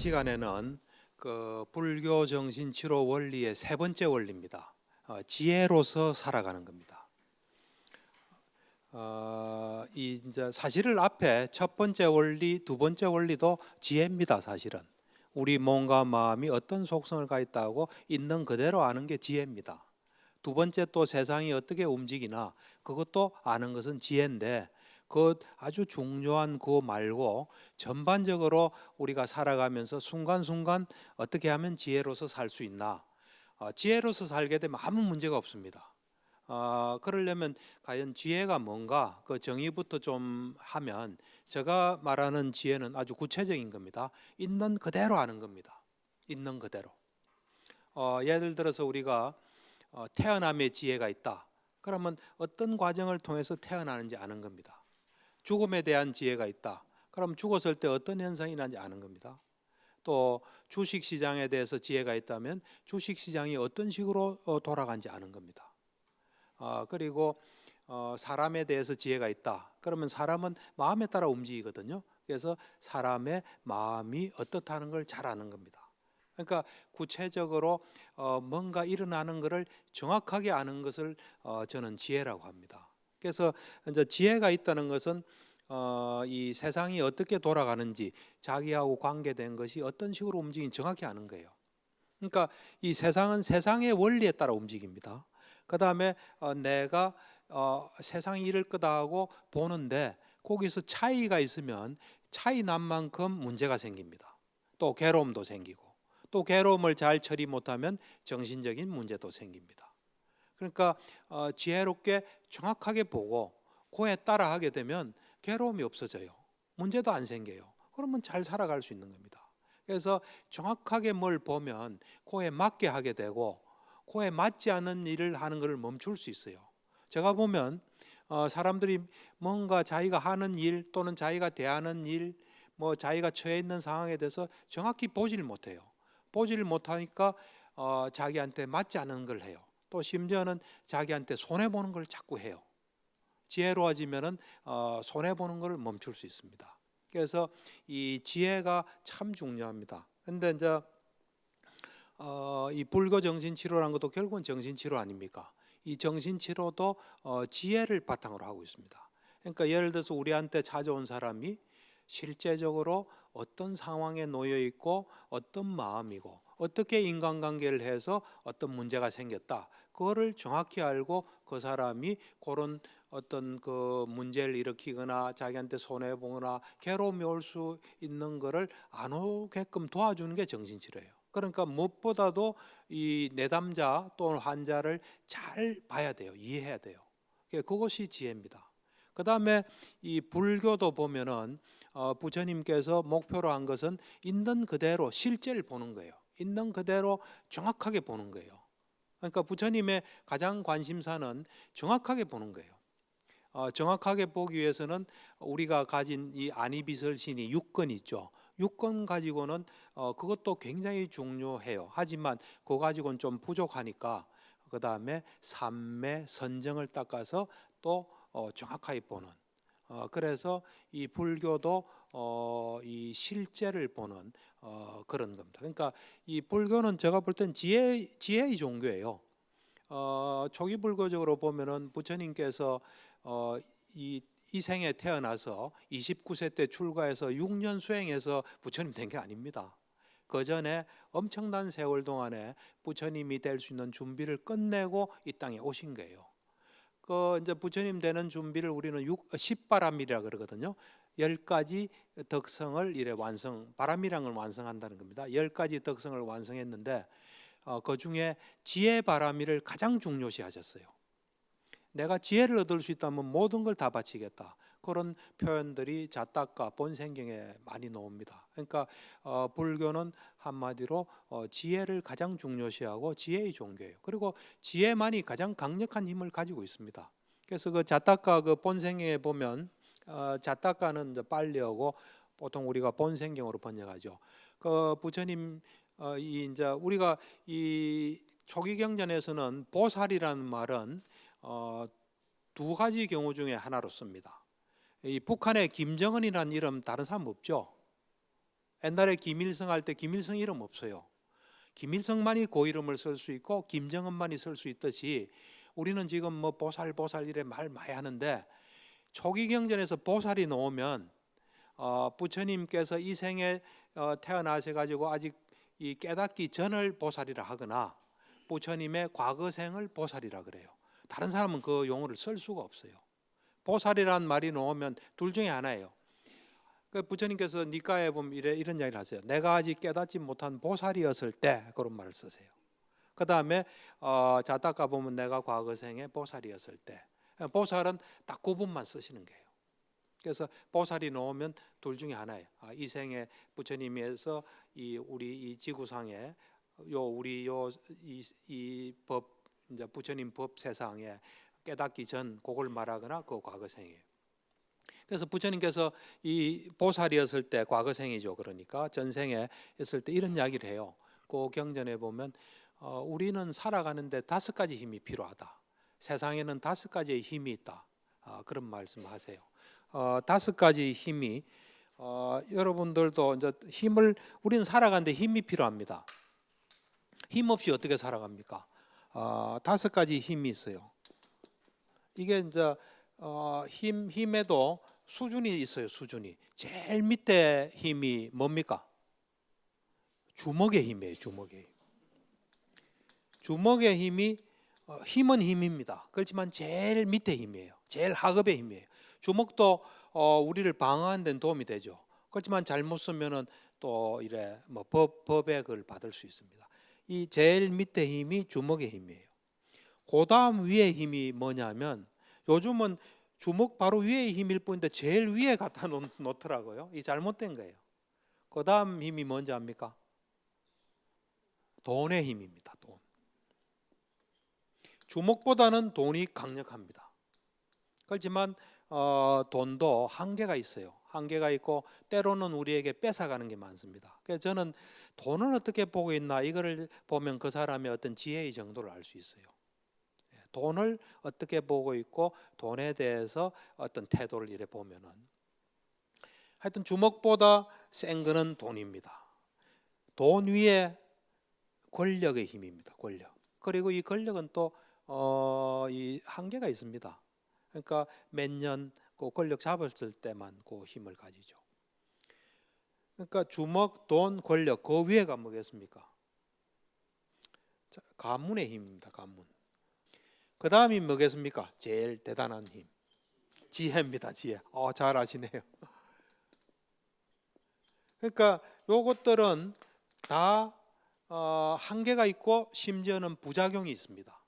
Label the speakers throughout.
Speaker 1: 시간에는 그 불교 정신치료 원리의 세 번째 원리입니다. 지혜로서 살아가는 겁니다. 이 이제 사실을 앞에 첫 번째 원리, 두 번째 원리도 지혜입니다. 사실은 우리 몸과 마음이 어떤 속성을 가 있다고 있는 그대로 아는 게 지혜입니다. 두 번째 또 세상이 어떻게 움직이나 그것도 아는 것은 지혜인데 그 아주 중요한 그거 말고 전반적으로 우리가 살아가면서 순간순간 어떻게 하면 지혜로서 살 수 있나, 지혜로서 살게 되면 아무 문제가 없습니다. 그러려면 과연 지혜가 뭔가 그 정의부터 좀 하면 제가 말하는 지혜는 아주 구체적인 겁니다. 있는 그대로 아는 겁니다. 있는 그대로. 예를 들어서 우리가 태어남의 지혜가 있다. 그러면 어떤 과정을 통해서 태어나는지 아는 겁니다. 죽음에 대한 지혜가 있다. 그럼 죽었을 때 어떤 현상이 나는지 아는 겁니다. 또 주식시장에 대해서 지혜가 있다면 주식시장이 어떤 식으로 돌아가는지 아는 겁니다. 그리고 사람에 대해서 지혜가 있다. 그러면 사람은 마음에 따라 움직이거든요. 그래서 사람의 마음이 어떻다는 걸 잘 아는 겁니다. 그러니까 구체적으로 뭔가 일어나는 것을 정확하게 아는 것을 저는 지혜라고 합니다. 그래서 이제 지혜가 있다는 것은 이 세상이 어떻게 돌아가는지 자기하고 관계된 것이 어떤 식으로 움직이는지 정확히 아는 거예요. 그러니까 이 세상은 세상의 원리에 따라 움직입니다. 그 다음에 내가 세상이 이럴 거다 하고 보는데 거기서 차이가 있으면 차이 난 만큼 문제가 생깁니다. 또 괴로움도 생기고 또 괴로움을 잘 처리 못하면 정신적인 문제도 생깁니다. 그러니까 지혜롭게 정확하게 보고 그에 따라 하게 되면 괴로움이 없어져요. 문제도 안 생겨요. 그러면 잘 살아갈 수 있는 겁니다. 그래서 정확하게 뭘 보면 그에 맞게 하게 되고 그에 맞지 않는 일을 하는 것을 멈출 수 있어요. 제가 보면 사람들이 뭔가 자기가 하는 일 또는 자기가 대하는 일, 뭐 자기가 처해 있는 상황에 대해서 정확히 보지를 못해요. 보지를 못하니까 자기한테 맞지 않는 걸 해요. 또 심지어는 자기한테 손해보는 걸 자꾸 해요. 지혜로워지면은 손해보는 걸 멈출 수 있습니다. 그래서 이 지혜가 참 중요합니다. 근데 이제 이 불교 정신치료라는 것도 결국은 정신치료 아닙니까? 이 정신치료도 지혜를 바탕으로 하고 있습니다. 그러니까 예를 들어서 우리한테 찾아온 사람이 실제적으로 어떤 상황에 놓여 있고 어떤 마음이고 어떻게 인간관계를 해서 어떤 문제가 생겼다. 그거를 정확히 알고 그 사람이 그런 어떤 그 문제를 일으키거나 자기한테 손해 보거나 괴로움이 올 수 있는 거를 안 오게끔 도와주는 게 정신치료예요. 그러니까 무엇보다도 이 내담자 또는 환자를 잘 봐야 돼요. 이해해야 돼요. 그것이 지혜입니다. 그 다음에 이 불교도 보면은 부처님께서 목표로 한 것은 있는 그대로 실제를 보는 거예요. 있는 그대로 정확하게 보는 거예요. 그러니까 부처님의 가장 관심사는 정확하게 보는 거예요. 정확하게 보기 위해서는 우리가 가진 이 아니비설신이 6권 있죠. 6권 가지고는 그것도 굉장히 중요해요. 하지만 그거 가지고는 좀 부족하니까 그 다음에 삼매 선정을 닦아서 또 정확하게 보는. 그래서 이 불교도 이 실제를 보는 그런 겁니다. 그러니까 이 불교는 제가 볼 땐 지혜의 종교예요. 초기 불교적으로 보면은 부처님께서 이 생에 태어나서 29세 때 출가해서 6년 수행해서 부처님 된 게 아닙니다. 그 전에 엄청난 세월 동안에 부처님이 될 수 있는 준비를 끝내고 이 땅에 오신 거예요. 그 이제 부처님 되는 준비를 우리는 10바람이라 그러거든요. 10가지 덕성을 이래 바람이란 걸 완성한다는 겁니다. 10가지 덕성을 완성했는데 그 중에 지혜 바람이를 가장 중요시하셨어요. 내가 지혜를 얻을 수 있다면 모든 걸 다 바치겠다. 그런 표현들이 자타카 본생경에 많이 나옵니다. 그러니까 불교는 한마디로 지혜를 가장 중요시하고 지혜의 종교예요. 그리고 지혜만이 가장 강력한 힘을 가지고 있습니다. 그래서 그 자타카 그 본생경에 보면 자타카는 이제 빨리어고 보통 우리가 본생경으로 번역하죠. 그 부처님 이제 우리가 이 초기 경전에서는 보살이라는 말은 두 가지 경우 중에 하나로 씁니다. 이 북한의 김정은이라는 이름 다른 사람 없죠? 옛날에 김일성 할 때 김일성 이름 없어요. 김일성만이 그 이름을 쓸 수 있고 김정은만이 쓸 수 있듯이 우리는 지금 뭐 보살 이래 말 많이 하는데 초기 경전에서 보살이 나오면 부처님께서 이 생에 태어나셔 가지고 아직 이 깨닫기 전을 보살이라 하거나 부처님의 과거생을 보살이라 그래요. 다른 사람은 그 용어를 쓸 수가 없어요. 보살이란 말이 나오면 둘 중에 하나예요. 그 부처님께서 니까에 보면 이런 이야기를 하세요. 내가 아직 깨닫지 못한 보살이었을 때 그런 말을 쓰세요. 그 다음에 자타가 보면 내가 과거생의 보살이었을 때, 보살은 딱 그 부분만 쓰시는 거예요. 그래서 보살이 나오면 둘 중에 하나예요. 이 생에 부처님에서 우리 이 지구상에 우리 이 법 이제 부처님 법 세상에 깨닫기 전 그걸 말하거나 그 과거생이에요. 그래서 부처님께서 이 보살이었을 때 과거생이죠. 그러니까 전생에 있을 때 이런 이야기를 해요. 그 경전에 보면 우리는 살아가는데 5가지 힘이 필요하다. 세상에는 5가지의 힘이 있다. 그런 말씀하세요. 5가지 힘이 여러분들도 이제 우리는 살아가는데 힘이 필요합니다. 힘 없이 어떻게 살아갑니까? 5가지 힘이 있어요. 이게 이제 힘에도 수준이 있어요. 수준이 제일 밑에 힘이 뭡니까? 주먹의 힘이에요. 주먹의 힘이 힘은 힘입니다. 그렇지만 제일 밑에 힘이에요. 제일 하급의 힘이에요. 주먹도 우리를 방어하는 데는 도움이 되죠. 그렇지만 잘못 쓰면은 또 이래 뭐 법의 그걸 받을 수 있습니다. 이 제일 밑에 힘이 주먹의 힘이에요. 그다음 위에 힘이 뭐냐면 요즘은 주먹 바로 위에 힘일 뿐인데 제일 위에 갖다 놓더라고요. 이 잘못된 거예요. 그 다음 힘이 뭔지 압니까? 돈의 힘입니다. 돈. 주먹보다는 돈이 강력합니다. 그렇지만 돈도 한계가 있어요. 한계가 있고 때로는 우리에게 뺏어가는 게 많습니다. 그래서 저는 돈을 어떻게 보고 있나 이거를 보면 그 사람의 어떤 지혜의 정도를 알 수 있어요. 돈을 어떻게 보고 있고 돈에 대해서 어떤 태도를 이래 보면은 하여튼 주먹보다 센 거는 돈입니다. 돈 위에 권력의 힘입니다. 권력. 그리고 이 권력은 또 이 한계가 있습니다. 그러니까 몇 년 그 권력 잡았을 때만 그 힘을 가지죠. 그러니까 주먹, 돈, 권력 그 위에가 뭐겠습니까? 가문의 힘입니다. 가문. 그 다음이 뭐겠습니까? 제일 대단한 힘. 지혜입니다. 지혜. 잘 아시네요. 그러니까 요것들은 다 한계가 있고 심지어는 부작용이 있습니다.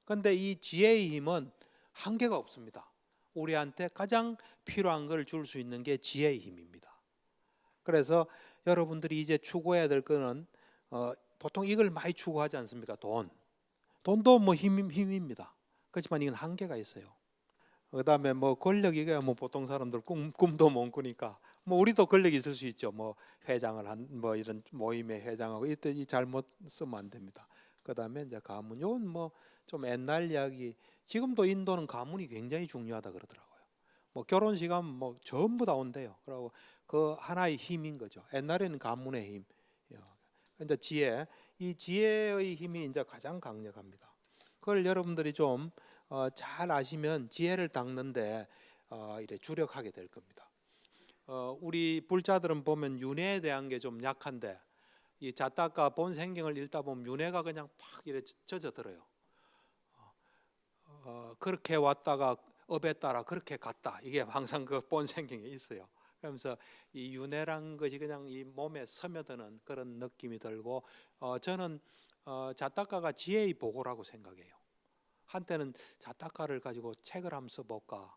Speaker 1: 그런데 이 지혜의 힘은 한계가 없습니다. 우리한테 가장 필요한 걸 줄 수 있는 게 지혜의 힘입니다. 그래서 여러분들이 이제 추구해야 될 거는 보통 이걸 많이 추구하지 않습니까? 돈도 뭐 힘입니다. 그렇지만 이건 한계가 있어요. 그다음에 뭐 권력이가 뭐 보통 사람들 꿈도 못 꾸니까 뭐 우리도 권력이 있을 수 있죠. 뭐 회장을 뭐 이런 모임의 회장하고 이때 이 잘못 쓰면 안 됩니다. 그다음에 이제 가문 이건 뭐 좀 옛날 이야기. 지금도 인도는 가문이 굉장히 중요하다 그러더라고요. 뭐 결혼식하면 뭐 전부 다 온대요. 그리고 그 하나의 힘인 거죠. 옛날에는 가문의 힘. 이제 이 지혜의 힘이 이제 가장 강력합니다. 그걸 여러분들이 좀 잘 아시면 지혜를 닦는데 이래 주력하게 될 겁니다. 우리 불자들은 보면 윤회에 대한 게 좀 약한데 이 자타가 본생경을 읽다 보면 윤회가 그냥 팍 이래 젖어들어요. 그렇게 왔다가 업에 따라 그렇게 갔다. 이게 항상 그 본생경에 있어요. 그러면서 이 윤회란 것이 그냥 이 몸에 스며드는 그런 느낌이 들고 저는 자타가가 지혜의 보고라고 생각해요. 한때는 자타가를 가지고 책을 한번 써볼까,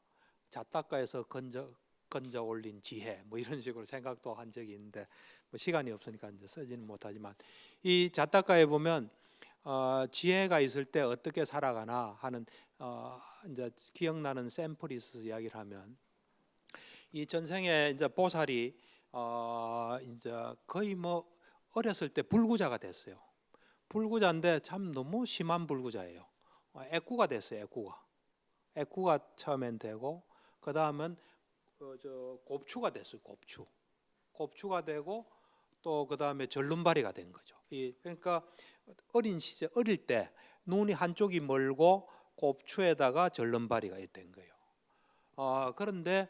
Speaker 1: 자타가에서 건져 올린 지혜 뭐 이런 식으로 생각도 한 적이 있는데 뭐 시간이 없으니까 이제 쓰지는 못하지만 이 자타가에 보면 지혜가 있을 때 어떻게 살아가나 하는 이제 기억나는 샘플이 있어서 이야기를 하면 이 전생에 이제 보살이 이제 거의 뭐 어렸을 때 불구자가 됐어요. 불구자인데 참 너무 심한 불구자예요. 애꾸가 됐어요. 애꾸가 처음엔 되고 그 다음은 곱추가 됐어요. 곱추가 되고 또 그다음에 절름발이가 된 거죠. 그러니까 어린 시절 어릴 때 눈이 한쪽이 멀고 곱추에다가 절름발이가 된 거예요. 그런데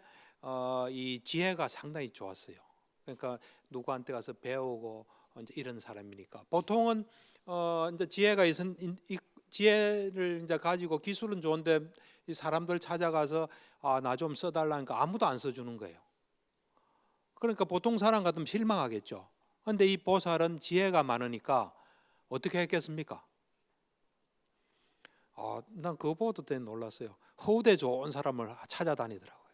Speaker 1: 이 지혜가 상당히 좋았어요. 그러니까 누구한테 가서 배우고 이제 이런 사람이니까 보통은 이제 지혜를 이제 가지고 기술은 좋은데 이 사람들 찾아가서 나 좀 써달라니까 아무도 안 써주는 거예요. 그러니까 보통 사람 같으면 실망하겠죠. 그런데 이 보살은 지혜가 많으니까 어떻게 했겠습니까? 난 그거 보고 되게 놀랐어요. 허우대 좋은 사람을 찾아다니더라고요.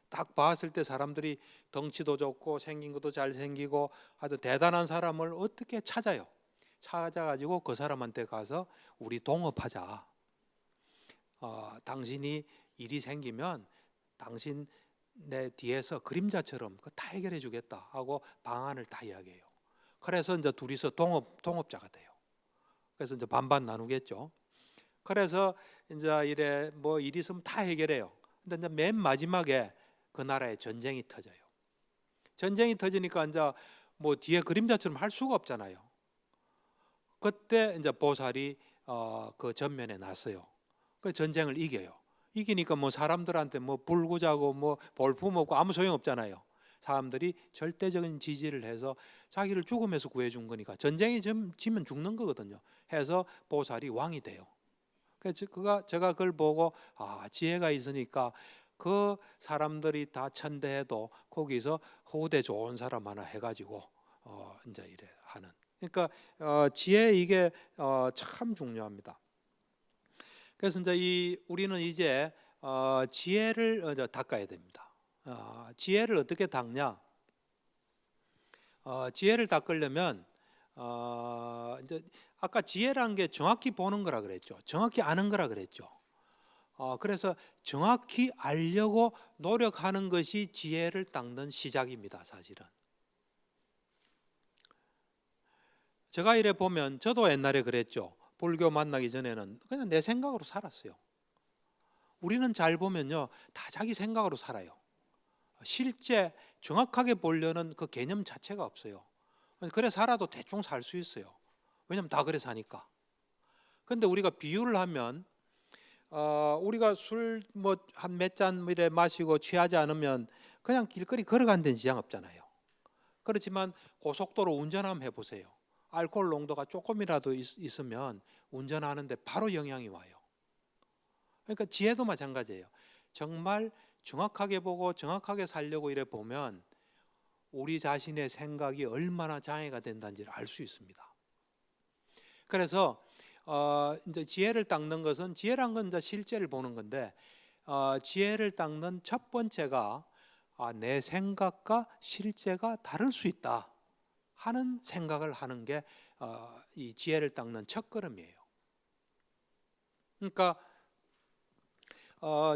Speaker 1: 딱 봤을 때 사람들이 덩치도 좋고 생긴 것도 잘생기고 아주 대단한 사람을 어떻게 찾아요? 찾아가지고 그 사람한테 가서 우리 동업하자. 당신이 일이 생기면 당신 내 뒤에서 그림자처럼 다 해결해 주겠다 하고 방안을 다 이야기해요. 그래서 이제 둘이서 동업자가 돼요. 그래서 이제 반반 나누겠죠. 그래서 이제 이래 뭐 일이 있으면 다 해결해요. 근데 이제 맨 마지막에 그 나라에 전쟁이 터져요. 전쟁이 터지니까 이제 뭐 뒤에 그림자처럼 할 수가 없잖아요. 그때 이제 보살이 그 전면에 났어요. 그 전쟁을 이겨요. 이기니까 뭐 사람들한테 뭐 불구자고 뭐 볼품 없고 아무 소용 없잖아요. 사람들이 절대적인 지지를 해서 자기를 죽음에서 구해준 거니까 전쟁이 지면 죽는 거거든요. 해서 보살이 왕이 돼요. 그래서 제가 그걸 보고 지혜가 있으니까 그 사람들이 다 천대해도 거기서 호대 좋은 사람 하나 해가지고 이제 이래 하는. 그러니까 지혜 이게 참 중요합니다. 그래서 이제 우리는 이제 지혜를 닦아야 됩니다. 지혜를 어떻게 닦냐? 지혜를 닦으려면 이제 아까 지혜란 게 정확히 보는 거라 그랬죠. 정확히 아는 거라 그랬죠. 그래서 정확히 알려고 노력하는 것이 지혜를 닦는 시작입니다. 사실은. 제가 이래 보면 저도 옛날에 그랬죠. 불교 만나기 전에는 그냥 내 생각으로 살았어요. 우리는 잘 보면요, 다 자기 생각으로 살아요. 실제 정확하게 보려는 그 개념 자체가 없어요. 그래 살아도 대충 살 수 있어요. 왜냐면 다 그래 사니까. 근데 우리가 비유를 하면 우리가 술 뭐 한 몇 잔 이래 마시고 취하지 않으면 그냥 길거리 걸어가는 데는 지장 없잖아요. 그렇지만 고속도로 운전 한번 해보세요. 알코올 농도가 조금이라도 있으면 운전하는데 바로 영향이 와요. 그러니까 지혜도 마찬가지예요. 정말 정확하게 보고 정확하게 살려고 이래 보면 우리 자신의 생각이 얼마나 장애가 된다는지를 알 수 있습니다. 그래서 이제 지혜를 닦는 것은 지혜란 건 이제 실제를 보는 건데 지혜를 닦는 첫 번째가 내 생각과 실제가 다를 수 있다 하는 생각을 하는 게 이 지혜를 닦는 첫 걸음이에요. 그러니까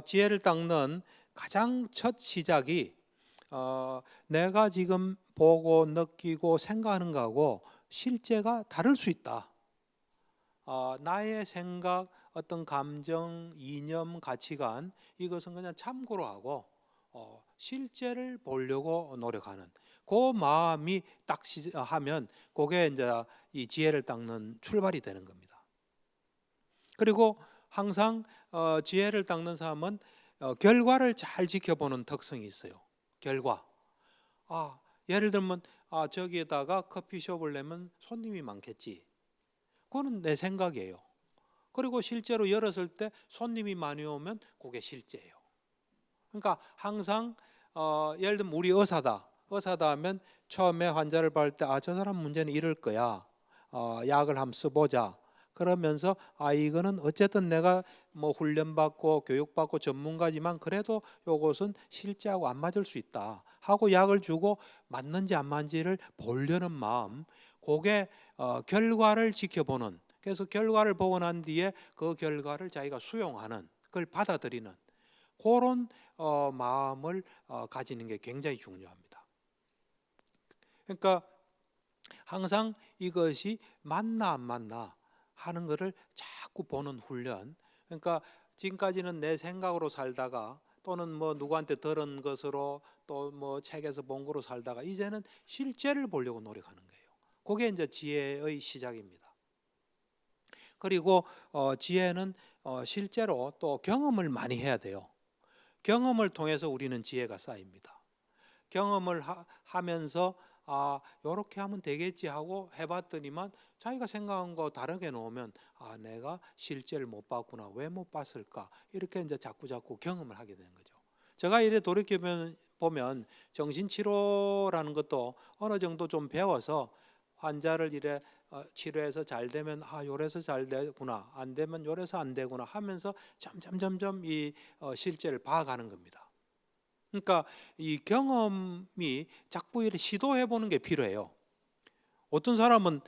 Speaker 1: 지혜를 닦는 가장 첫 시작이 내가 지금 보고 느끼고 생각하는 거하고 실제가 다를 수 있다. 나의 생각, 어떤 감정, 이념, 가치관 이것은 그냥 참고로 하고 실제를 보려고 노력하는 그 마음이 딱 하면 그게 이제 이 지혜를 닦는 출발이 되는 겁니다. 그리고 항상 지혜를 닦는 사람은 결과를 잘 지켜보는 특성이 있어요. 결과. 예를 들면 저기에다가 커피숍을 내면 손님이 많겠지. 그거는 내 생각이에요. 그리고 실제로 열었을 때 손님이 많이 오면 그게 실제예요. 그러니까 항상 예를 들면 우리 의사다 하면 처음에 환자를 볼 때 저 사람 문제는 이럴 거야. 약을 한번 써보자. 그러면서 이거는 어쨌든 내가 뭐 훈련받고 교육받고 전문가지만 그래도 이것은 실제하고 안 맞을 수 있다 하고 약을 주고 맞는지 안 맞는지를 보려는 마음, 그게 결과를 지켜보는, 그래서 결과를 보고 난 뒤에 그 결과를 자기가 수용하는, 그걸 받아들이는 그런 마음을 가지는 게 굉장히 중요합니다. 그러니까 항상 이것이 맞나 안 맞나 하는 것을 자꾸 보는 훈련. 그러니까 지금까지는 내 생각으로 살다가 또는 뭐 누구한테 들은 것으로 또 뭐 책에서 본 거로 살다가 이제는 실제를 보려고 노력하는 거예요. 그게 이제 지혜의 시작입니다. 그리고 지혜는 실제로 또 경험을 많이 해야 돼요. 경험을 통해서 우리는 지혜가 쌓입니다. 경험을 하면서 요렇게 하면 되겠지 하고 해봤더니만 자기가 생각한 거 다르게 놓으면 내가 실제를 못 봤구나. 왜 못 봤을까? 이렇게 이제 자꾸 경험을 하게 되는 거죠. 제가 이래 돌이켜보면 정신치료라는 것도 어느 정도 좀 배워서 환자를 이래 치료해서 잘 되면 요래서 잘 되구나, 안 되면 요래서 안 되구나 하면서 점점 이 실제를 봐가는 겁니다. 그러니까 이 경험이 자꾸 이렇게 시도해 보는 게 필요해요. 어떤 사람은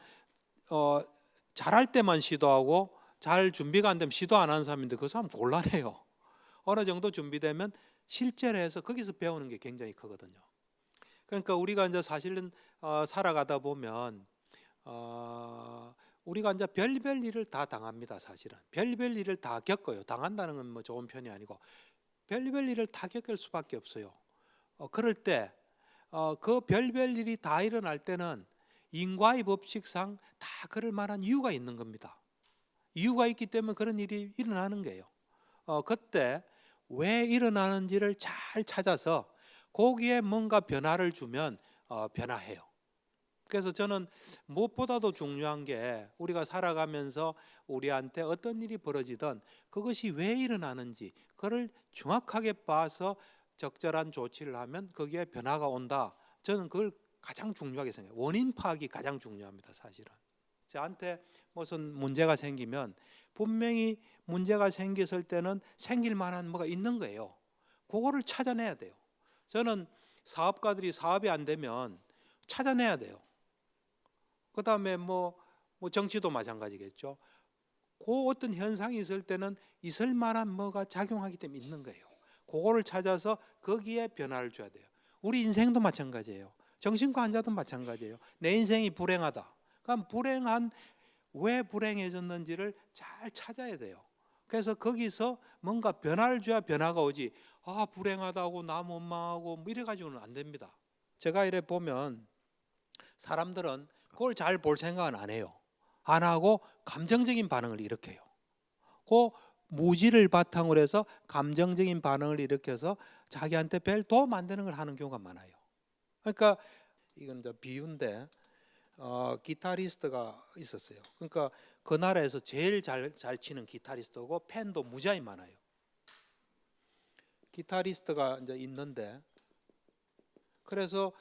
Speaker 1: 잘할 때만 시도하고 잘 준비가 안 되면 시도 안 하는 사람인데 그 사람 곤란해요. 어느 정도 준비되면 실제로 해서 거기서 배우는 게 굉장히 크거든요. 그러니까 우리가 이제 사실은 살아가다 보면 우리가 이제 별별 일을 다 당합니다. 사실은 별별 일을 다 겪어요. 당한다는 건 뭐 좋은 편이 아니고 별별 일을 다 겪을 수밖에 없어요. 그럴 때 그 별별 일이 다 일어날 때는 인과의 법칙상 다 그럴 만한 이유가 있는 겁니다. 이유가 있기 때문에 그런 일이 일어나는 거예요. 그때 왜 일어나는지를 잘 찾아서 거기에 뭔가 변화를 주면 변화해요. 그래서 저는 무엇보다도 중요한 게 우리가 살아가면서 우리한테 어떤 일이 벌어지든 그것이 왜 일어나는지 그걸 정확하게 봐서 적절한 조치를 하면 거기에 변화가 온다. 저는 그걸 가장 중요하게 생각해요. 원인 파악이 가장 중요합니다. 사실은 저한테 무슨 문제가 생기면 분명히 문제가 생겼을 때는 생길 만한 뭐가 있는 거예요. 그거를 찾아내야 돼요. 저는 사업가들이 사업이 안 되면 찾아내야 돼요. 그 다음에 뭐 정치도 마찬가지겠죠. 그 어떤 현상이 있을 때는 있을 만한 뭐가 작용하기 때문에 있는 거예요. 그거를 찾아서 거기에 변화를 줘야 돼요. 우리 인생도 마찬가지예요. 정신과 환자도 마찬가지예요. 내 인생이 불행하다. 그럼 왜 불행해졌는지를 잘 찾아야 돼요. 그래서 거기서 뭔가 변화를 줘야 변화가 오지. 불행하다고 남 원망하고 뭐 이래 가지고는 안 됩니다. 제가 이래 보면 사람들은 그걸 잘 볼 생각은 안 해요. 안 하고 감정적인 반응을 일으켜요. 그 무지를 바탕으로 해서 감정적인 반응을 일으켜서 자기한테 별 도움 안 되는 걸 하는 경우가 많아요. 그러니까 이건 이제 비유인데 기타리스트가 있었어요. 그러니까 그 나라에서 제일 잘 치는 기타리스트고 팬도 무지하게 많아요. 기타리스트가 이제 있는데 그래서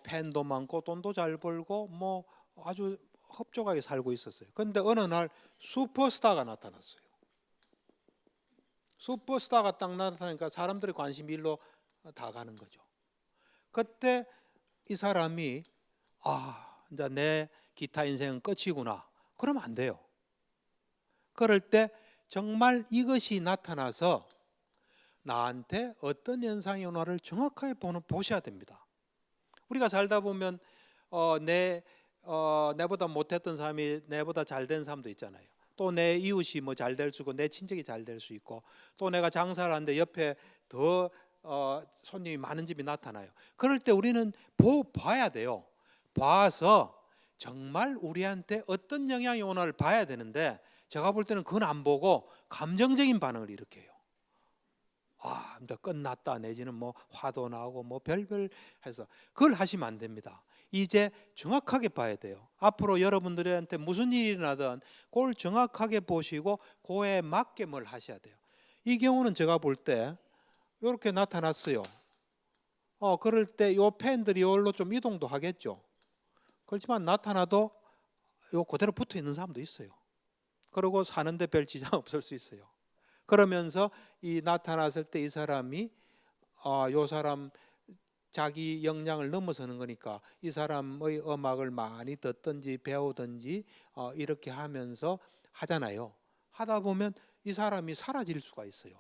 Speaker 1: 팬도 많고 돈도 잘 벌고 뭐 아주 흡족하게 살고 있었어요. 그런데 어느 날 슈퍼스타가 나타났어요. 슈퍼스타가 딱 나타나니까 사람들의 관심이 일로 다 가는 거죠. 그때 이 사람이 이제 내 기타 인생은 끝이구나. 그러면 안 돼요. 그럴 때 정말 이것이 나타나서 나한테 어떤 현상이 오나를 정확하게 보셔야 됩니다. 우리가 살다 보면 내보다 못했던 사람이 내보다 잘된 사람도 있잖아요. 또 내 이웃이 뭐 잘 될 수 있고 내 친척이 잘 될 수 있고 또 내가 장사를 하는데 옆에 더 손님이 많은 집이 나타나요. 그럴 때 우리는 봐야 돼요. 봐서 정말 우리한테 어떤 영향이 오나를 봐야 되는데 제가 볼 때는 그건 안 보고 감정적인 반응을 일으켜요. 이제 끝났다 내지는 뭐 화도 나고 뭐 별별 해서 그걸 하시면 안 됩니다. 이제 정확하게 봐야 돼요. 앞으로 여러분들한테 무슨 일이 일어나든 그걸 정확하게 보시고 그에 맞게 뭘 하셔야 돼요. 이 경우는 제가 볼 때 이렇게 나타났어요. 그럴 때 요 팬들이 여기로 좀 이동도 하겠죠. 그렇지만 나타나도 요 그대로 붙어 있는 사람도 있어요. 그리고 사는데 별 지장 없을 수 있어요. 그러면서 이 나타났을 때 이 사람이 요 사람 자기 역량을 넘어서는 거니까 이 사람의 음악을 많이 듣든지 배우든지 이렇게 하면서 하잖아요. 하다 보면 이 사람이 사라질 수가 있어요.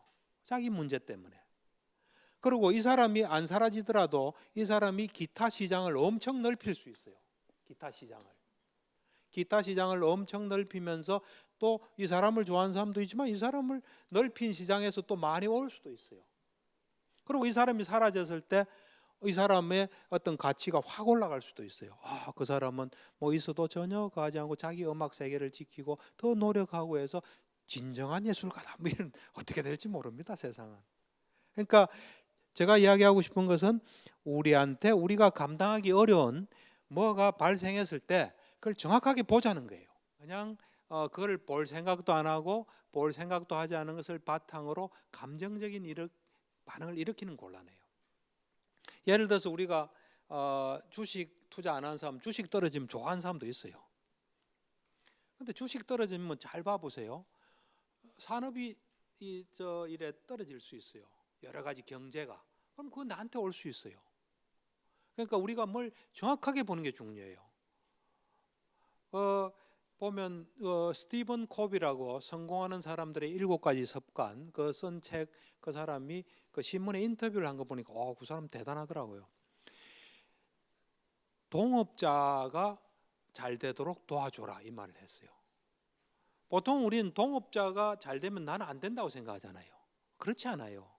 Speaker 1: 자기 문제 때문에. 그리고 이 사람이 안 사라지더라도 이 사람이 기타 시장을 엄청 넓힐 수 있어요. 기타 시장을 엄청 넓히면서 또 이 사람을 좋아하는 사람도 있지만 이 사람을 넓힌 시장에서 또 많이 올 수도 있어요. 그리고 이 사람이 사라졌을 때 이 사람의 어떤 가치가 확 올라갈 수도 있어요. 그 사람은 뭐 있어도 전혀 가지 않고 자기 음악 세계를 지키고 더 노력하고 해서 진정한 예술가다. 뭐 이런 어떻게 될지 모릅니다, 세상은. 그러니까 제가 이야기하고 싶은 것은 우리한테 우리가 감당하기 어려운 뭐가 발생했을 때 그걸 정확하게 보자는 거예요. 그냥 그걸 볼 생각도 안 하고 볼 생각도 하지 않은 것을 바탕으로 감정적인 반응을 일으키는 곤란해요. 예를 들어서 우리가 주식 투자 안 하는 사람, 주식 떨어지면 좋아하는 사람도 있어요. 근데 주식 떨어지면 잘 봐보세요. 산업이 이래 떨어질 수 있어요. 여러 가지 경제가. 그럼 그건 나한테 올 수 있어요. 그러니까 우리가 뭘 정확하게 보는 게 중요해요. 보면 스티븐 코비라고 성공하는 사람들의 7가지 습관 그 쓴 책 그 사람이 그 신문에 인터뷰를 한 거 보니까 그 사람 대단하더라고요. 동업자가 잘 되도록 도와줘라 이 말을 했어요. 보통 우리는 동업자가 잘 되면 나는 안 된다고 생각하잖아요. 그렇지 않아요.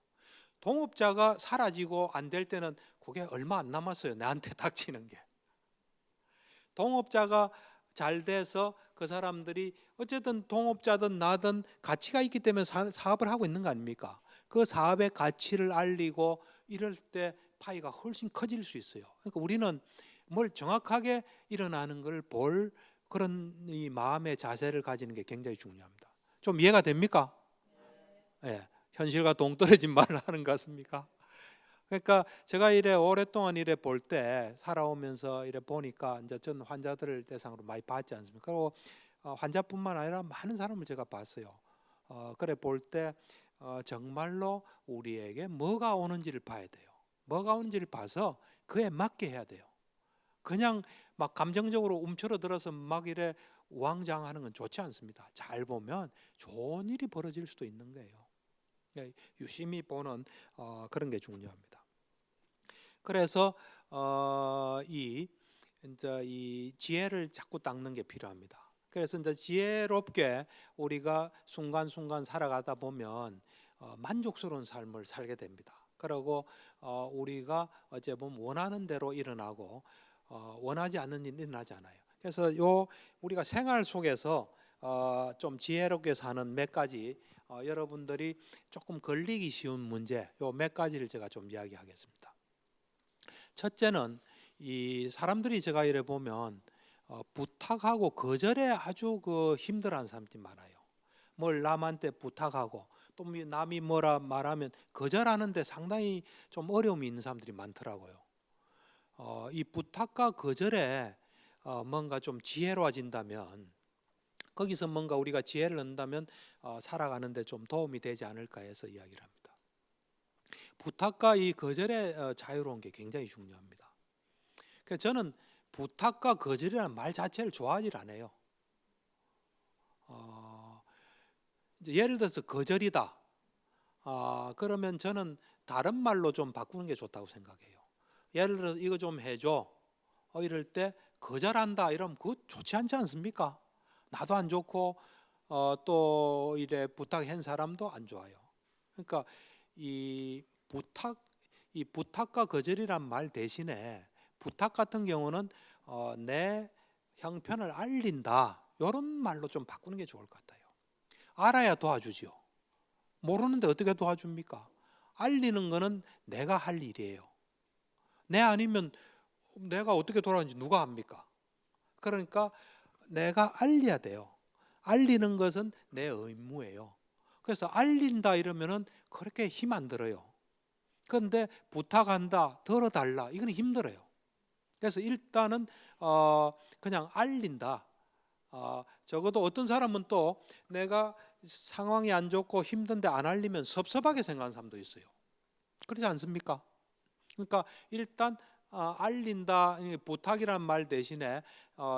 Speaker 1: 동업자가 사라지고 안 될 때는 그게 얼마 안 남았어요. 나한테 닥치는 게. 동업자가 잘 돼서 그 사람들이 어쨌든 동업자든 나든 가치가 있기 때문에 사업을 하고 있는 거 아닙니까? 그 사업의 가치를 알리고 이럴 때 파이가 훨씬 커질 수 있어요. 그러니까 우리는 뭘 정확하게 일어나는 걸 볼 그런 이 마음의 자세를 가지는 게 굉장히 중요합니다. 좀 이해가 됩니까? 네. 현실과 동떨어진 말을 하는 것 같습니까? 그러니까 제가 이래 오랫동안 이래 볼 때 살아오면서 이래 보니까 이제 전 환자들을 대상으로 많이 봤지 않습니까? 그리고 환자뿐만 아니라 많은 사람을 제가 봤어요. 그래 볼 때 정말로 우리에게 뭐가 오는지를 봐야 돼요. 뭐가 오는지를 봐서 그에 맞게 해야 돼요. 그냥 막 감정적으로 움츠러들어서 막 이래 우왕좌왕하는 건 좋지 않습니다. 잘 보면 좋은 일이 벌어질 수도 있는 거예요. 유심히 보는 그런 게 중요합니다. 그래서 이 지혜를 자꾸 닦는 게 필요합니다. 그래서 이제 지혜롭게 우리가 순간순간 살아가다 보면 만족스러운 삶을 살게 됩니다. 그리고 우리가 어째 보면 원하는 대로 일어나고 원하지 않는 일이 일어나지 않아요. 그래서 우리가 생활 속에서 좀 지혜롭게 사는 몇 가지 여러분들이 조금 걸리기 쉬운 문제 요 몇 가지를 제가 좀 이야기하겠습니다. 첫째는 이 사람들이 제가 이래 보면 부탁하고 거절에 아주 힘들어하는 사람들이 많아요. 뭘 남한테 부탁하고 또 남이 뭐라 말하면 거절하는데 상당히 좀 어려움이 있는 사람들이 많더라고요. 이 부탁과 거절에 뭔가 좀 지혜로워진다면 거기서 뭔가 우리가 지혜를 얻는다면 살아가는데 좀 도움이 되지 않을까 해서 이야기를 합니다. 부탁과 이 거절의 자유로운 게 굉장히 중요합니다. 그래서 저는 부탁과 거절이라는 말 자체를 좋아하지 않아요. 예를 들어서 거절이다. 그러면 저는 다른 말로 좀 바꾸는 게 좋다고 생각해요. 예를 들어서 이거 좀 해줘. 이럴 때 거절한다 이러면 그거 좋지 않지 않습니까? 나도 안 좋고 또 이래 부탁한 사람도 안 좋아요. 그러니까 이 부탁과 거절이란 말 대신에 부탁 같은 경우는 내 형편을 알린다 이런 말로 좀 바꾸는 게 좋을 것 같아요. 알아야 도와주지요. 모르는데 어떻게 도와줍니까? 알리는 거는 내가 할 일이에요. 내 아니면 내가 어떻게 돌아가는지 누가 합니까? 그러니까 내가 알려야 돼요. 알리는 것은 내 의무예요. 그래서 알린다 이러면은 그렇게 힘 안 들어요. 그런데 부탁한다, 들어달라 이건 힘들어요. 그래서 일단은 그냥 알린다. 적어도 어떤 사람은 또 내가 상황이 안 좋고 힘든데 안 알리면 섭섭하게 생각하는 사람도 있어요. 그렇지 않습니까? 그러니까 일단 알린다, 부탁이란 말 대신에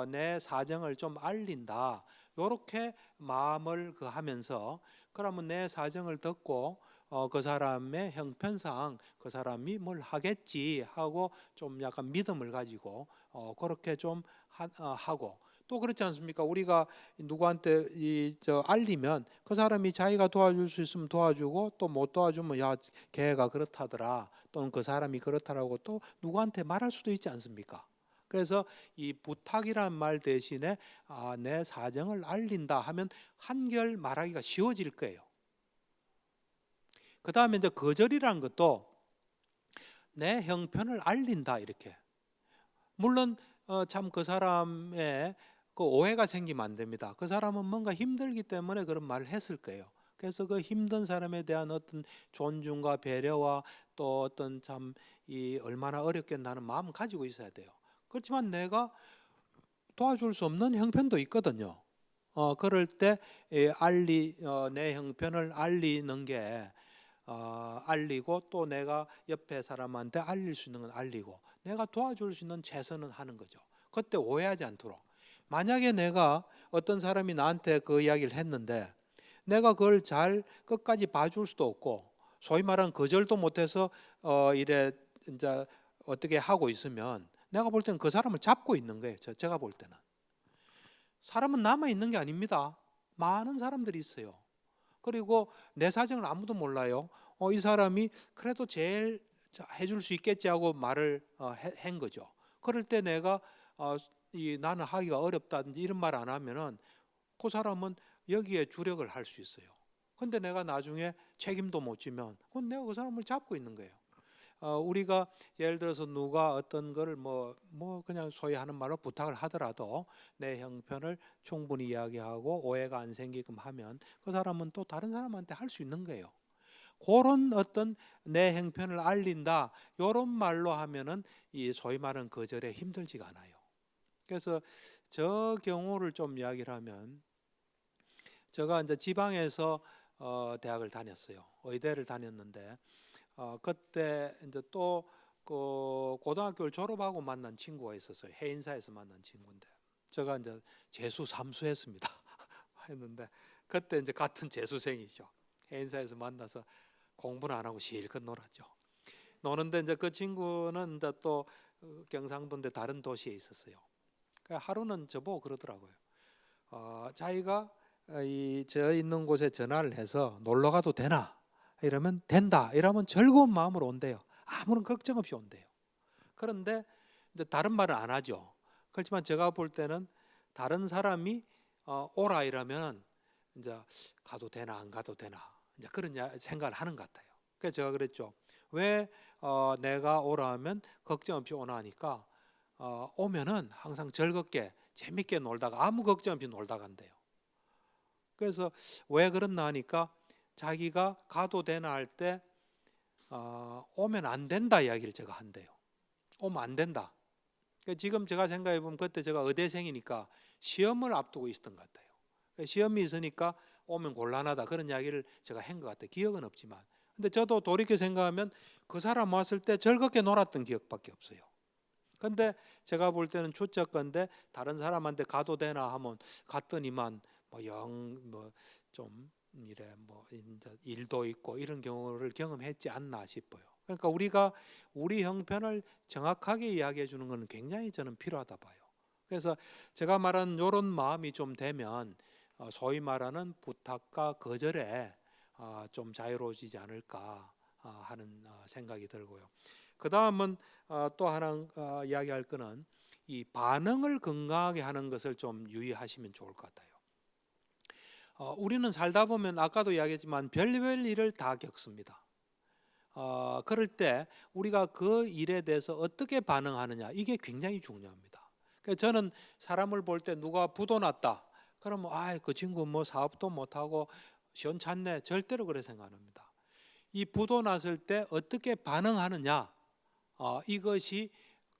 Speaker 1: 내 사정을 좀 알린다. 이렇게 마음을 하면서 그러면 내 사정을 듣고 그 사람의 형편상 그 사람이 뭘 하겠지 하고 좀 약간 믿음을 가지고 그렇게 좀 하고 또 그렇지 않습니까? 우리가 누구한테 알리면 그 사람이 자기가 도와줄 수 있으면 도와주고 또 못 도와주면 야 걔가 그렇다더라 또는 그 사람이 그렇다라고 또 누구한테 말할 수도 있지 않습니까? 그래서 이 부탁이란 말 대신에 내 사정을 알린다 하면 한결 말하기가 쉬워질 거예요. 그 다음에 이제 거절이라는 것도 내 형편을 알린다 이렇게. 물론 참 그 사람의 그 오해가 생기면 안 됩니다. 그 사람은 뭔가 힘들기 때문에 그런 말을 했을 거예요. 그래서 그 힘든 사람에 대한 어떤 존중과 배려와 또 어떤 참 이 얼마나 어렵겠나는 마음을 가지고 있어야 돼요. 그렇지만 내가 도와줄 수 없는 형편도 있거든요. 그럴 때 내 형편을 알리는 게 알리고 또 내가 옆에 사람한테 알릴 수 있는 건 알리고 내가 도와줄 수 있는 최선은 하는 거죠. 그때 오해하지 않도록. 만약에 내가 어떤 사람이 나한테 그 이야기를 했는데 내가 그걸 잘 끝까지 봐줄 수도 없고 소위 말하는 거절도 못해서 이래 이제 어떻게 하고 있으면 내가 볼 때는 그 사람을 잡고 있는 거예요. 제가 볼 때는. 사람은 남아 있는 게 아닙니다. 많은 사람들이 있어요. 그리고 내 사정을 아무도 몰라요. 이 사람이 그래도 제일 해줄 수 있겠지 하고 말을 한 거죠. 그럴 때 내가 나는 하기가 어렵다든지 이런 말 안 하면은 그 사람은 여기에 주력을 할 수 있어요. 근데 내가 나중에 책임도 못 지면 그건 내가 그 사람을 잡고 있는 거예요. 우리가 예를 들어서 누가 어떤 거를 뭐 그냥 소위 하는 말로 부탁을 하더라도 내 형편을 충분히 이야기하고 오해가 안 생기게끔 하면 그 사람은 또 다른 사람한테 할 수 있는 거예요. 그런 어떤 내 형편을 알린다 이런 말로 하면은 이 소위 말하는 거절에 힘들지가 않아요. 그래서 저 경우를 좀 이야기를 하면 제가 이제 지방에서 대학을 다녔어요. 의대를 다녔는데 그때 이제 또 그 고등학교를 졸업하고 만난 친구가 있었어요. 해인사에서 만난 친구인데 제가 이제 재수 삼수했습니다. 했는데 그때 이제 같은 재수생이죠. 해인사에서 만나서 공부는 안 하고 실컷 놀았죠. 노는데 이제 그 친구는 이제 또 경상도인데 다른 도시에 있었어요. 하루는 저보고 그러더라고요. 자기가 저 있는 곳에 전화를 해서 놀러 가도 되나? 이러면 된다. 이러면 즐거운 마음으로 온대요. 아무런 걱정 없이 온대요. 그런데 이제 다른 말은 안 하죠. 그렇지만 제가 볼 때는 다른 사람이 오라 이러면 이제 가도 되나 안 가도 되나 이제 그런 생각을 하는 것 같아요. 그래서 제가 그랬죠. 왜 내가 오라 하면 걱정 없이 오나 하니까 오면은 항상 즐겁게 재밌게 놀다가 아무 걱정 없이 놀다 간대요. 그래서 왜 그렇나 하니까 자기가 가도 되나 할 때 오면 안 된다 이야기를 제가 한대요. 오면 안 된다. 그러니까 지금 제가 생각해 보면 그때 제가 의대생이니까 시험을 앞두고 있었던 것 같아요. 시험이 있으니까 오면 곤란하다 그런 이야기를 제가 한 것 같아요. 기억은 없지만. 근데 저도 돌이켜 생각하면 그 사람 왔을 때 즐겁게 놀았던 기억밖에 없어요. 근데 제가 볼 때는 추측건데 다른 사람한테 가도 되나 하면 갔더니만 좀 이래 이제 일도 있고 이런 경우를 경험했지 않나 싶어요. 그러니까 우리가 우리 형편을 정확하게 이야기해 주는 것은 굉장히 저는 필요하다 봐요. 그래서 제가 말한 이런 마음이 좀 되면 소위 말하는 부탁과 거절에 좀 자유로워지지 않을까 하는 생각이 들고요. 그 다음은 또 하나 이야기할 거는 이 반응을 건강하게 하는 것을 좀 유의하시면 좋을 것 같아요. 우리는 살다 보면 아까도 이야기했지만 별별 일을 다 겪습니다. 그럴 때 우리가 그 일에 대해서 어떻게 반응하느냐 이게 굉장히 중요합니다. 그래서 저는 사람을 볼 때 누가 부도났다 그러면 그 친구 뭐 사업도 못하고 시원찮네 절대로 그렇게 생각 안 합니다. 이 부도났을 때 어떻게 반응하느냐 이것이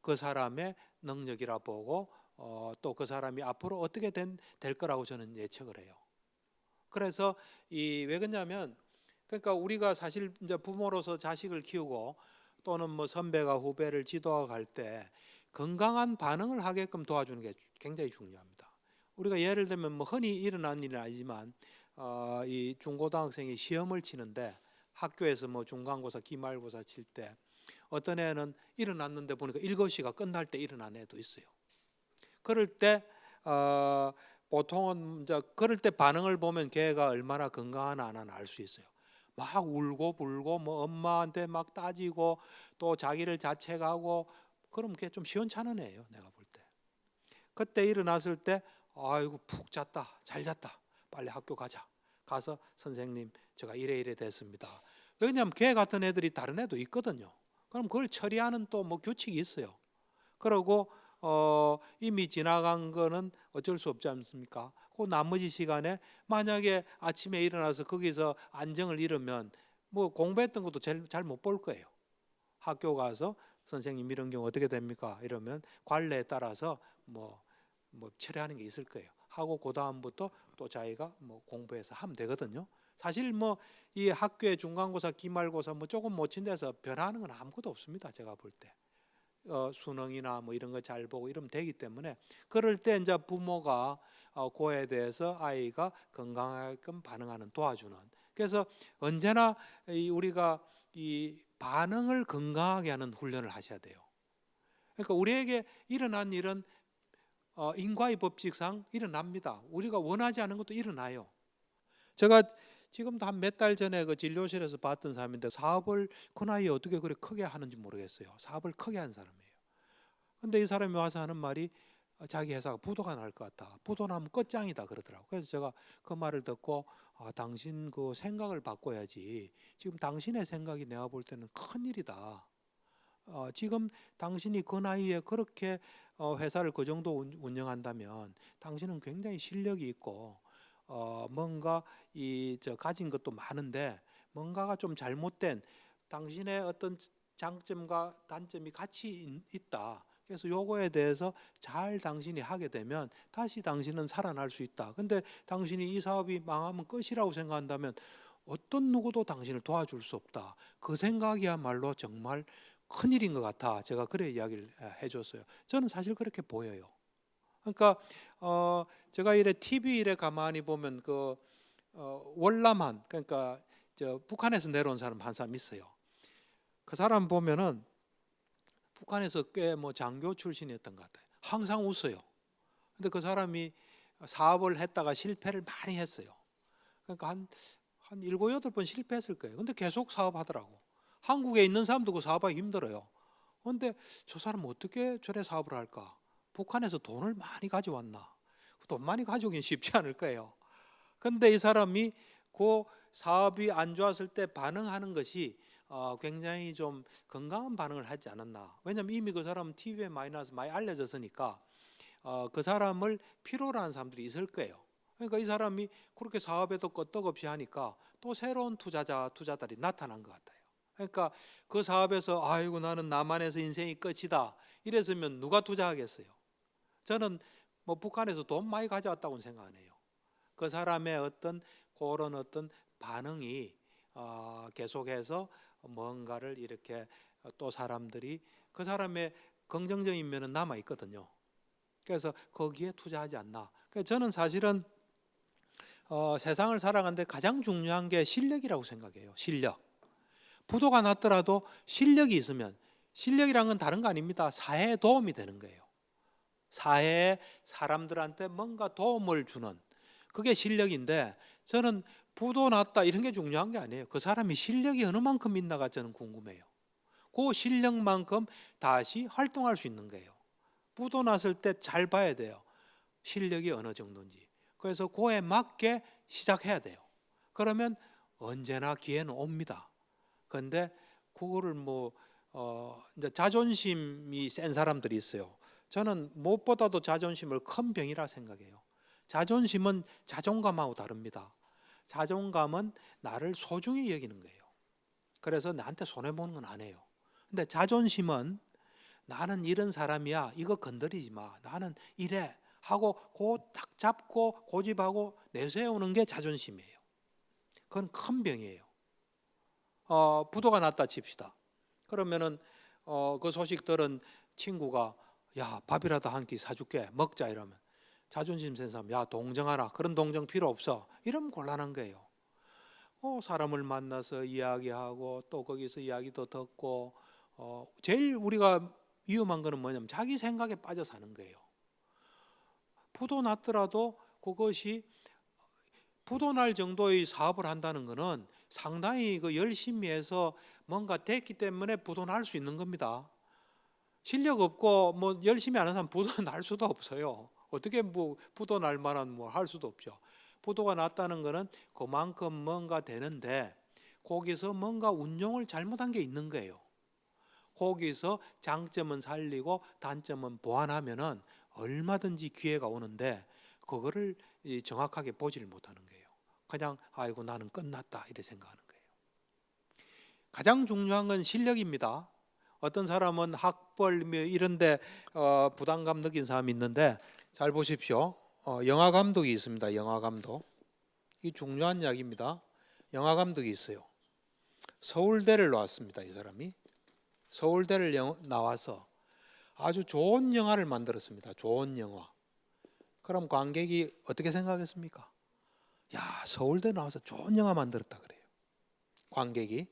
Speaker 1: 그 사람의 능력이라 보고 또 그 사람이 앞으로 어떻게 될 거라고 저는 예측을 해요. 그래서 왜 그러냐면 그러니까 우리가 사실 이제 부모로서 자식을 키우고 또는 뭐 선배가 후배를 지도하고 갈 때 건강한 반응을 하게끔 도와주는 게 굉장히 중요합니다. 우리가 예를 들면 뭐 흔히 일어난 일은 아니지만 이 중고등학생이 시험을 치는데 학교에서 뭐 중간고사, 기말고사 칠 때 어떤 애는 일어났는데 보니까 7시가 끝날 때 일어난 애도 있어요. 그럴 때 보통은 이제 그럴 때 반응을 보면 걔가 얼마나 건강하나 안 하나 알 수 있어요. 막 울고 불고 뭐 엄마한테 막 따지고 또 자기를 자책하고 그럼 걔 좀 시원찮은 애예요, 내가 볼 때. 그때 일어났을 때 아이고 푹 잤다, 잘 잤다, 빨리 학교 가자. 가서 선생님 제가 이래 됐습니다. 왜냐하면 걔 같은 애들이 다른 애도 있거든요. 그럼 그걸 처리하는 또 뭐 규칙이 있어요. 그러고 이미 지나간 거는 어쩔 수 없지 않습니까? 그 나머지 시간에 만약에 아침에 일어나서 거기서 안정을 잃으면 뭐 공부했던 것도 잘 못 볼 거예요. 학교 가서 선생님 이런 경우 어떻게 됩니까? 이러면 관례에 따라서 뭐 처리하는 게 있을 거예요. 하고 그 다음부터 또 자기가 뭐 공부해서 하면 되거든요. 사실 뭐 이 학교의 중간고사, 기말고사 뭐 조금 못 친데서 변하는 건 아무것도 없습니다. 제가 볼 때. 수능이나 뭐 이런 거 잘 보고 이러면 되기 때문에 그럴 때 이제 부모가 그에 대해서 아이가 건강하게끔 반응하는 도와주는. 그래서 언제나 우리가 이 반응을 건강하게 하는 훈련을 하셔야 돼요. 그러니까 우리에게 일어난 일은 인과의 법칙상 일어납니다. 우리가 원하지 않은 것도 일어나요. 제가 지금도 한 몇 달 전에 그 진료실에서 봤던 사람인데 사업을 그 나이에 어떻게 그렇게 크게 하는지 모르겠어요. 사업을 크게 한 사람이에요. 근데 이 사람이 와서 하는 말이 자기 회사가 부도가 날 것 같다. 부도 나면 끝장이다 그러더라고요. 그래서 제가 그 말을 듣고 당신 그 생각을 바꿔야지. 지금 당신의 생각이 내가 볼 때는 큰일이다. 지금 당신이 그 나이에 그렇게 회사를 그 정도 운영한다면 당신은 굉장히 실력이 있고 뭔가 가진 것도 많은데 뭔가가 좀 잘못된 당신의 어떤 장점과 단점이 같이 있다. 그래서 요거에 대해서 잘 당신이 하게 되면 다시 당신은 살아날 수 있다. 근데 당신이 이 사업이 망하면 끝이라고 생각한다면 어떤 누구도 당신을 도와줄 수 없다. 그 생각이야말로 정말 큰일인 것 같아. 제가 그래 이야기를 해줬어요. 저는 사실 그렇게 보여요. 그러니까 제가 이래 TV 일에 가만히 보면 그 월남한 그러니까 북한에서 내려온 사람 한 사람 있어요. 그 사람 보면은 북한에서 꽤 뭐 장교 출신이었던 것 같아요. 항상 웃어요. 근데 그 사람이 사업을 했다가 실패를 많이 했어요. 그러니까 한 7, 8번 실패했을 거예요. 근데 계속 사업하더라고. 한국에 있는 사람도 그 사업하기 힘들어요. 근데 저 사람 어떻게 저래 사업을 할까? 북한에서 돈을 많이 가져왔나? 돈 많이 가져오긴 쉽지 않을 거예요. 근데 이 사람이 그 사업이 안 좋았을 때 반응하는 것이 굉장히 좀 건강한 반응을 하지 않았나. 왜냐하면 이미 그 사람은 TV에 많이 나와서 많이 알려졌으니까 그 사람을 필요로 하는 사람들이 있을 거예요. 그러니까 이 사람이 그렇게 사업에도 끄떡없이 하니까 또 새로운 투자들이 나타난 것 같아요. 그러니까 그 사업에서 아이고 나는 나만해서 인생이 끝이다 이랬으면 누가 투자하겠어요? 저는 뭐 북한에서 돈 많이 가져왔다고는 생각 안 해요. 그 사람의 어떤 그런 어떤 반응이 계속해서 뭔가를 이렇게 또 사람들이 그 사람의 긍정적인 면은 남아 있거든요. 그래서 거기에 투자하지 않나. 그래서 저는 사실은 세상을 살아가는데 가장 중요한 게 실력이라고 생각해요. 실력. 부도가 났더라도 실력이 있으면 실력이란 건 다른 거 아닙니다. 사회에 도움이 되는 거예요. 사회에 사람들한테 뭔가 도움을 주는 그게 실력인데 저는 부도 났다 이런 게 중요한 게 아니에요. 그 사람이 실력이 어느 만큼 있나가 저는 궁금해요. 그 실력만큼 다시 활동할 수 있는 거예요. 부도 났을 때 잘 봐야 돼요. 실력이 어느 정도인지. 그래서 그에 맞게 시작해야 돼요. 그러면 언제나 기회는 옵니다. 그런데 그거를 이제 자존심이 센 사람들이 있어요. 저는 무엇보다도 자존심을 큰 병이라 생각해요. 자존심은 자존감하고 다릅니다. 자존감은 나를 소중히 여기는 거예요. 그래서 나한테 손해보는 건 안 해요. 근데 자존심은 나는 이런 사람이야. 이거 건드리지 마. 나는 이래. 하고 딱 잡고 고집하고 내세우는 게 자존심이에요. 그건 큰 병이에요. 부도가 났다 칩시다. 그러면은 그 소식 들은 친구가 야 밥이라도 한 끼 사줄게 먹자 이러면 자존심 센 사람 야 동정하라 그런 동정 필요 없어 이러면 곤란한 거예요. 사람을 만나서 이야기하고 또 거기서 이야기도 듣고 제일 우리가 위험한 거는 뭐냐면 자기 생각에 빠져 사는 거예요. 부도 났더라도 그것이 부도 날 정도의 사업을 한다는 것은 상당히 그 열심히 해서 뭔가 됐기 때문에 부도 날 수 있는 겁니다. 실력 없고 뭐 열심히 안 하는 사람 부도 날 수도 없어요. 어떻게 뭐 부도 날 만한 뭐 할 수도 없죠. 부도가 났다는 것은 그만큼 뭔가 되는데 거기서 뭔가 운용을 잘못한 게 있는 거예요. 거기서 장점은 살리고 단점은 보완하면은 얼마든지 기회가 오는데 그거를 정확하게 보지를 못하는 거예요. 그냥 아이고 나는 끝났다 이렇게 생각하는 거예요. 가장 중요한 건 실력입니다. 어떤 사람은 학벌 이런데 부담감 느낀 사람이 있는데 잘 보십시오. 영화 감독이 있습니다. 영화 감독. 이 중요한 이야기입니다. 영화 감독이 있어요. 서울대를 나왔습니다. 이 사람이 서울대를 나와서 아주 좋은 영화를 만들었습니다. 좋은 영화. 그럼 관객이 어떻게 생각했습니까? 야, 서울대 나와서 좋은 영화 만들었다 그래요. 관객이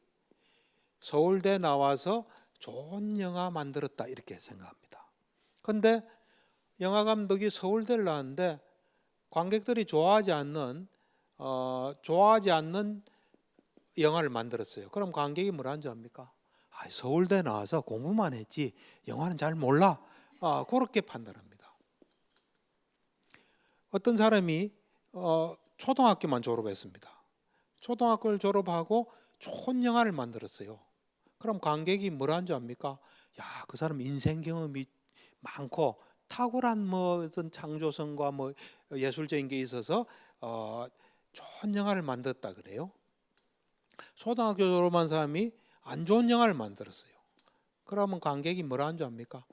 Speaker 1: 서울대 나와서 좋은 영화 만들었다 이렇게 생각합니다. 그런데 영화 감독이 서울대를 나왔는데 관객들이 좋아하지 않는 영화를 만들었어요. 그럼 관객이 뭐라는 줄 압니까? 서울대 나와서 공부만 했지 영화는 잘 몰라. 그렇게 판단합니다. 어떤 사람이 초등학교만 졸업했습니다. 초등학교를 졸업하고 좋은 영화를 만들었어요. 그럼 관객이 뭐라는 줄 압니까? 야, 그 사람 인생 경험이 많고 탁월한 뭐 어떤 창조성과 뭐 예술적인 게 있어서 좋은 영화를 만들었다 그래요. 초등학교 졸업한 사람이 안 좋은 영화를 만들었어요. 그러면 관객이 뭐라는 줄 압니까?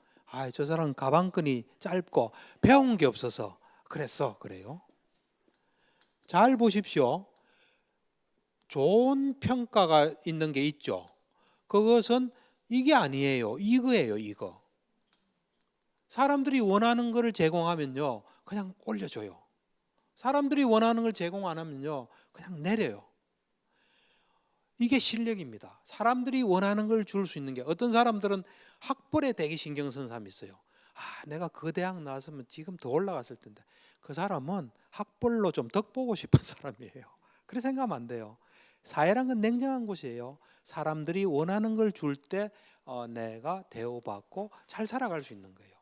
Speaker 1: 저 사람 가방끈이 짧고 배운 게 없어서 그랬어 그래요. 잘 보십시오. 좋은 평가가 있는 게 있죠. 그것은 이게 아니에요. 이거예요. 이거. 사람들이 원하는 것을 제공하면요 그냥 올려줘요. 사람들이 원하는 걸 제공 안 하면요 그냥 내려요. 이게 실력입니다. 사람들이 원하는 걸 줄 수 있는 게, 어떤 사람들은 학벌에 되게 신경 쓰는 사람이 있어요. 내가 그 대학 나왔으면 지금 더 올라갔을 텐데. 그 사람은 학벌로 좀 덕보고 싶은 사람이에요. 그렇게 생각하면 안 돼요. 사회란 건 냉정한 곳이에요. 사람들이 원하는 걸 줄 때 내가 대우받고 잘 살아갈 수 있는 거예요.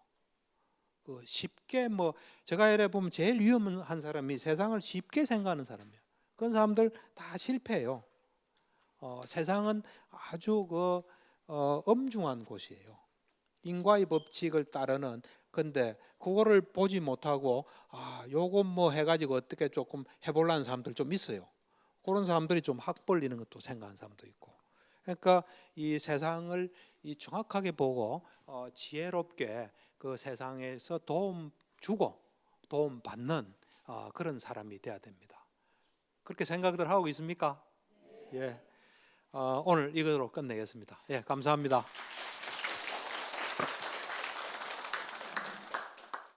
Speaker 1: 쉽게 제가 예를 보면 제일 위험한 사람이 세상을 쉽게 생각하는 사람이에요. 그런 사람들 다 실패해요. 세상은 아주 엄중한 곳이에요. 인과의 법칙을 따르는. 근데 그거를 보지 못하고 요거 해가지고 어떻게 조금 해보려는 사람들 좀 있어요. 그런 사람들이 좀 학 벌리는 것도 생각하는 사람도 있고. 그러니까 이 세상을 정확하게 보고 지혜롭게 그 세상에서 도움 주고 도움 받는 그런 사람이 돼야 됩니다. 그렇게 생각들 하고 있습니까? 예. 오늘 이것으로 끝내겠습니다. 예, 감사합니다.